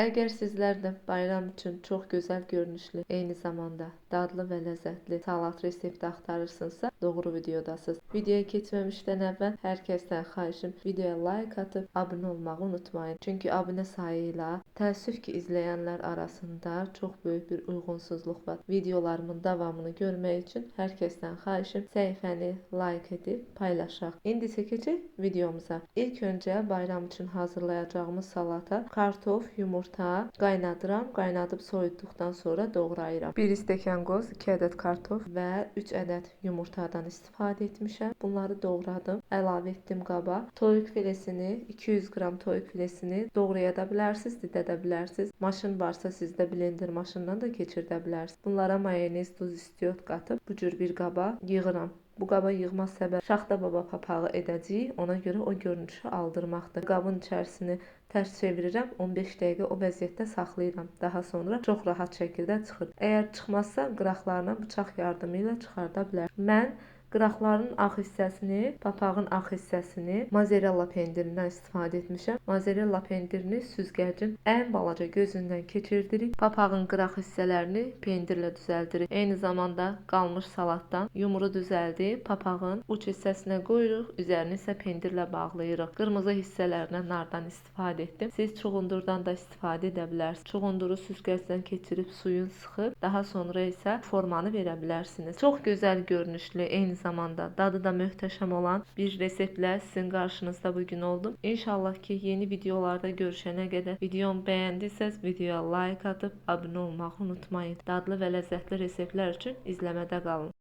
Əgər sizlər də bayram üçün çox gözəl görünüşlü, eyni zamanda dadlı və ləzzətli salat resepti axtarırsınızsa, doğru videodasınız. Videoya keçməmişdən əvvəl hər kəsdən xahişim videoya like atıb abunə olmağı unutmayın. Çünki abunə sayı ilə təəssüf ki, izləyənlər arasında çox böyük bir uyğunsuzluq var. Videolarımın davamını görmək üçün hər kəsdən xahişim səhifəni like edib paylaşaq. İndi isə keçək videomuza. İlk öncə bayram üçün hazırlayacağımız salata kartof, yumurta qaynadıram. Qaynadıb soyutduqdan sonra doğrayıram. 1 stəkan qoz, 2 ədəd kartof və 3 ədəd yumurtadan istifadə etmişəm. Bunları doğradım, əlavə etdim qaba. Toyuq filesini, 200 qram toyuq filesini doğraya da bilərsiniz, didə də bilərsiniz. Maşın varsa sizdə blender maşından da keçirdə bilərsiniz. Bunlara mayonez, duz, istiot qatıb bu cür bir qaba yığıram. Bu qaba yığma səbəbi şaxta baba papağı edəcəyik, ona görə o görünüşü aldırmaqdır. Qabın içərisini tərs çevirirəm, 15 dəqiqə o vəziyyətdə saxlayıram. Daha sonra çox rahat şəkildə çıxır. Əgər çıxmazsa qıraqlarına bıçaq yardımı ilə çıxarda bilərsiniz. Mən qıraqların ağ hissəsini, papağın ağ hissəsini mozzarella pendirindən istifadə etmişəm. Mozzarella pendirini süzgəcin ən balaca gözündən keçirdirik. Papağın qıraq hissələrini pendirlə düzəldirik. Eyni zamanda qalmış salatdan yumru düzəldib papağın uç hissəsinə qoyuruq, üzərini isə pendirlə bağlayırıq. Qırmızı hissələrinə nardan istifadə etdim. Siz çuğundurdan da istifadə edə bilərsiniz. Çuğunduru süzgəcdən keçirib suyun sıxıb, daha sonra isə formanı verə bilərsiniz. Çox gözəl görünüşlü, eyni zamanda dadı da möhtəşəm olan bir reseptlə sizin qarşınızda bugün oldum. İnşallah ki, yeni videolarda görüşənə qədər videomu bəyəndiysəz videoya like atıb abunə olmağı unutmayın. Dadlı və ləzzətli reseptlər üçün izləmədə qalın.